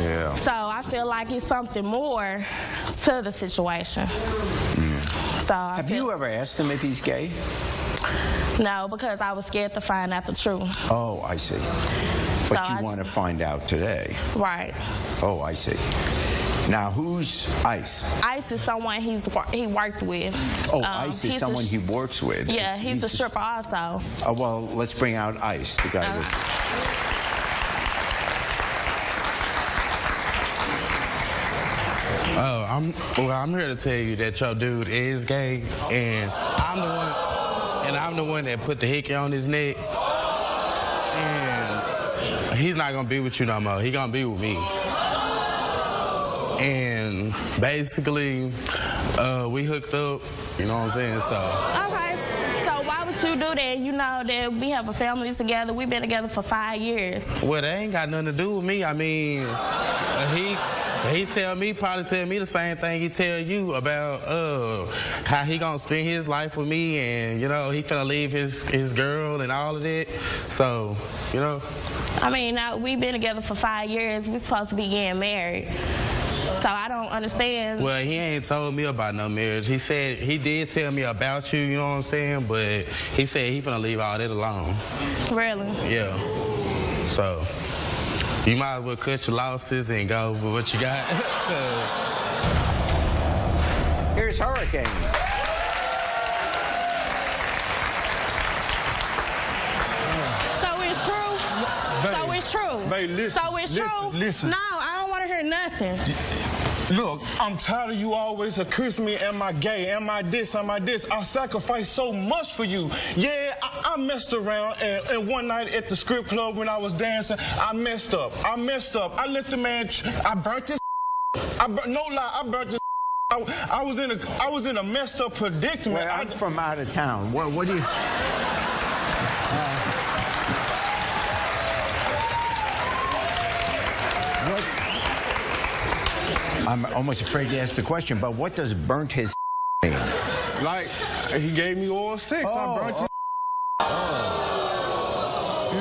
Yeah. So I feel like it's something more to the situation. So Have you ever asked him if he's gay? No, because I was scared to find out the truth. Oh, I see. But So you want to find out today? Right. Oh, I see. Now, who's Ice? Ice is someone he worked with. Oh, Ice is someone he works with. Yeah, he's a stripper also. Oh, well, let's bring out Ice, the guy that... I'm here to tell you that your dude is gay, and I'm the one that put the hickey on his neck, and he's not gonna be with you no more. He gonna be with me. And basically, we hooked up. You know what I'm saying? Okay. So why would you do that? You know that we have a family together. We've been together for 5 years. Well, that ain't got nothing to do with me. I mean, he probably tell me the same thing he tell you about how he gonna spend his life with me, and you know he finna leave his girl and all of that. So, you know. I mean, now we've been together for 5 years. We're supposed to be getting married. So I don't understand. Well, he ain't told me about no marriage. He said he did tell me about you, you know what I'm saying? But he said he finna leave all that alone. Really? Yeah. So you might as well cut your losses and go for what you got. Here's Hurricane. So it's true? Babe, so it's true? Babe, listen. So it's true? Listen. No, I don't want to hear nothing. Look, I'm tired of you always accusing me, am I gay, am I this, am I this? I sacrificed so much for you. Yeah, I messed around, and one night at the strip club when I was dancing, I messed up. I let the man, I burnt his no lie, I burnt his I was in a messed up predicament. Well, I'm from out of town. What do you... I'm almost afraid to ask the question, but what does burnt his mean? Like, he gave me oral sex. I burnt his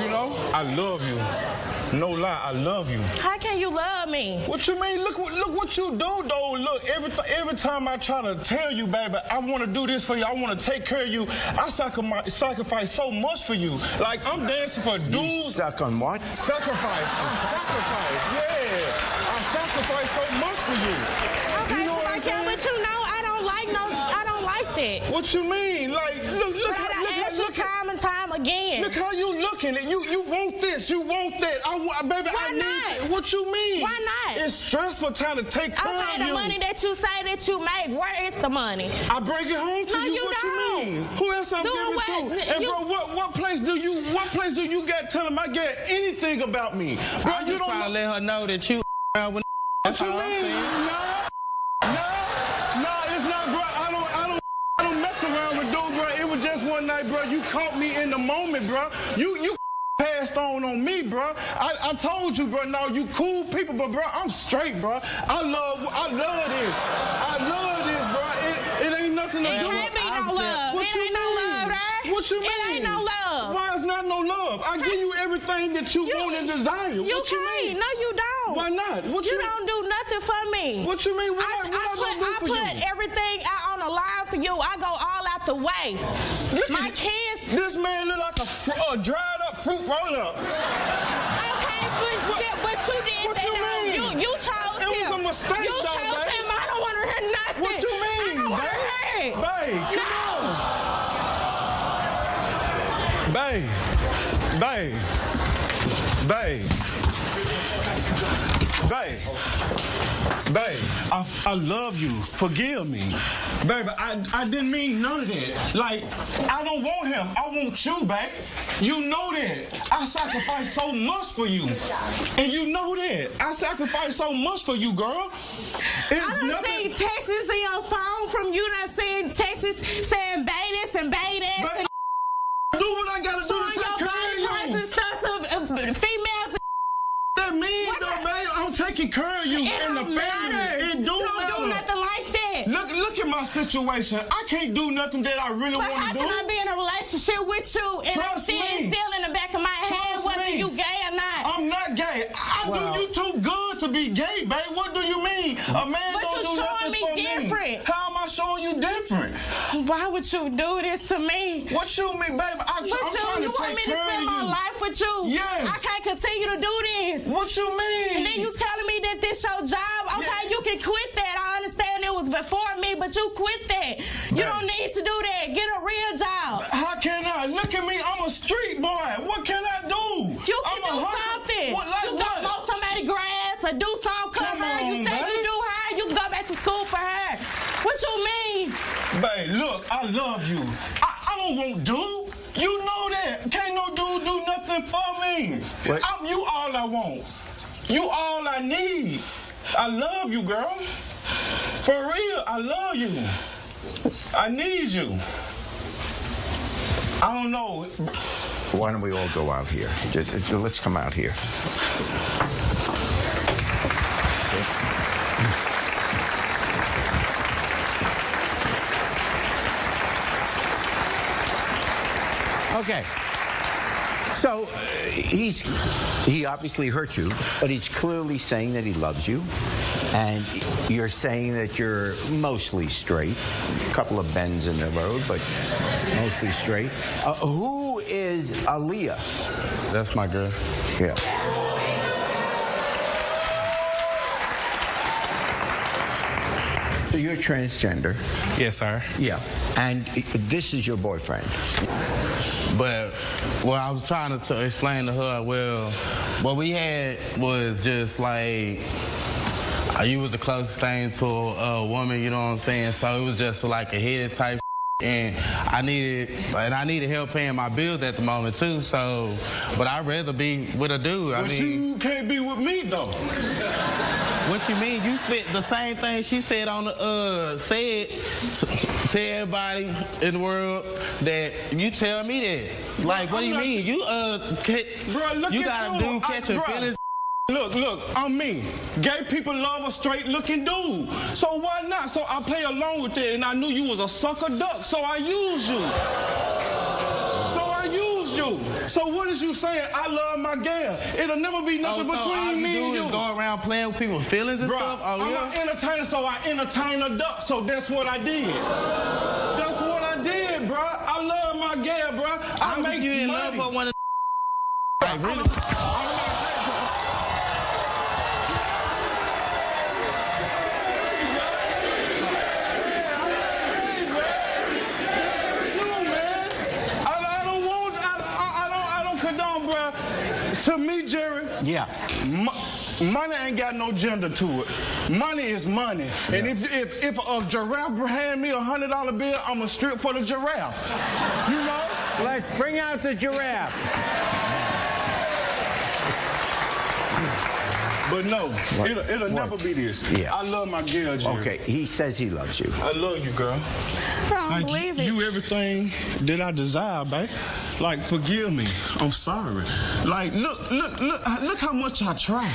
You know, I love you. No lie, I love you. How can you love me? What you mean? Look what you do, though. Look, every time I try to tell you, baby, I want to do this for you. I want to take care of you. I sacrifice so much for you. Like, I'm dancing for dudes. You stuck on what? Sacrifice. Yeah. I sacrifice so much for you. Okay, You know what I'm saying? but you know I don't like that. What you mean? Like, look time and time again. Look how you looking. You want this. You want that. Baby, Why I need not? it. What you mean? Why not? It's stressful trying to take care of Okay, you. the money that you say that you make, where is the money? I bring it home to No, you. you What don't. you mean? Who else I'm Doing giving what? to? And You- bro, what place do you get? Tell them I get anything about me, bro. I'm You just don't trying to know. let her know that you around with What you mean? No, it's not, bro. I don't mess around with dudes, bro. It was just one night, bro. You caught me in the moment, bro. You passed on me, bro. I told you, bro. No, you cool people, but bro, I'm straight, bro. I love this, bro. It ain't nothing to It do can't with be no love. What It you ain't no mean? love there. What you mean? It ain't no love. Why is not no love? I give you everything that you want and desire. You What you can't. mean? No, you don't. Why not? What You you mean? don't do nothing for me. What you mean? What I I do for put you? everything out on the line for you. I go all out the way. Look My at kids. This man look like a dried up fruit roll-up. Okay, but you did What that. you though. mean? You chose him. It was a mistake, You though, chose babe. him. I don't want to hear nothing. What you mean, I don't want to babe? hear it. Babe, Babe, I love you. Forgive me. Baby, I didn't mean none of that. Like, I don't want him. I want you, babe. You know that. I sacrificed so much for you. And you know that. I sacrificed so much for you, girl. I done seen texts in your phone from you. Done seen texts saying babies and babies. Babe, do what I gotta do Showing to take your care body of parts you. and stuff to females. That mean though, babe. I'm taking care of you It and the don't family. matter. It You don't don't matter. do nothing like that. Look at my situation. I can't do nothing that I really But want how to can do. I be in a relationship with you and I'm Trust me. still in the back of my head Trust whether me. you gay or not? I'm not gay. I do you too good to be gay, babe. What do you mean? A man But don't you do showing nothing me for different. me. How am I showing you different? Why would you do this to me? What you mean, babe? I'm But trying you to want me take to care of spend my you. life with you? Yes. I can't continue to do this. What you mean? And then you telling me that this your job? Okay, Yeah. you can quit that. I understand it was before me, but you quit that. You Right. don't need to do that. Get a real job. How can I? Look at me. I'm a street boy. What can I do? You I'm can a do hustler. something. What, like You what? go mow somebody grass or do something, cut Come her. You on, say babe. you do her, you can go back to school for her. What you mean? Babe, look, I love you. I don't want dude. You know that. Can't no dude do nothing for me. What? You all I want. You all I need. I love you, girl. For real, I love you. I need you. I don't know. Why don't we all go out here? Just let's come out here. Okay. So he obviously hurt you, but he's clearly saying that he loves you, and you're saying that you're mostly straight. A couple of bends in the road, but mostly straight. Who is Aaliyah? That's my girl. Yeah. So you're transgender. Yes, sir. Yeah. And this is your boyfriend. But what I was trying to explain to her, well, what we had was just like, you was the closest thing to a woman, you know what I'm saying? So it was just like a hidden type and I needed help paying my bills at the moment too, so, but I'd rather be with a dude. But you can't be with me, though. What you mean? You spit the same thing she said on the to everybody in the world that you tell me that. Like, what do you mean? You Bro, look you at got a you. dude catching Bruh. feelings. Look, I'm me. Gay people love a straight-looking dude. So why not? So I play along with it, and I knew you was a sucker duck, so I used you. So what is you saying? I love my gal. It'll never be nothing between me and you. Is go around playing with people's feelings and Bruh, stuff? Oh, I'm yeah? an entertainer, so I entertain a duck, so that's what I did. That's what I did, bro. I love my gal, bro. I make you in money. love with one of like, really? To me, Jerry, Yeah. Money ain't got no gender to it. Money is money. Yeah. And if a giraffe hand me $100 bill, I'ma strip for the giraffe. You know? Let's bring out the giraffe. But no, it'll never be this. Yeah. I love my girl, Jerry. Okay, he says he loves you. I love you, girl. I don't believe it. You everything that I desire, babe. Like, forgive me. I'm sorry. Like, look how much I try.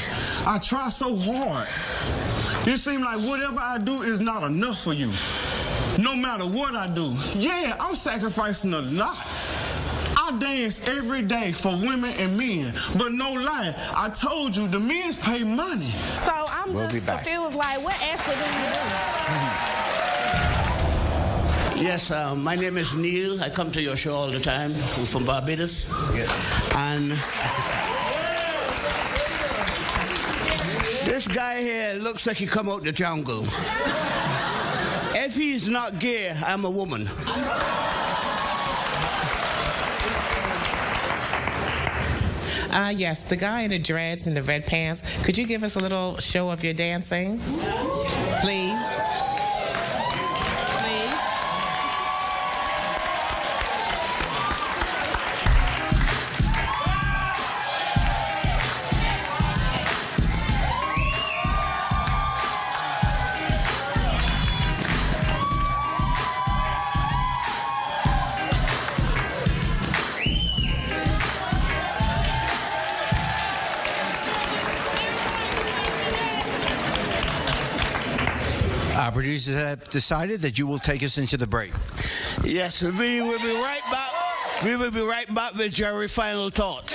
I try so hard. It seems like whatever I do is not enough for you. No matter what I do. Yeah, I'm sacrificing a lot. I dance every day for women and men, but no lie, I told you the men's pay money. So I'm We'll just be back. confused, like, what actually do you do? Yes, my name is Neil. I come to your show all the time. I'm from Barbados. And this guy here looks like he come out the jungle. If he's not gay, I'm a woman. Yes, the guy in the dreads and the red pants. Could you give us a little show of your dancing? Please. Please. Our producers have decided that you will take us into the break. Yes, we will be right back. We will be right back with Jerry Final Thoughts.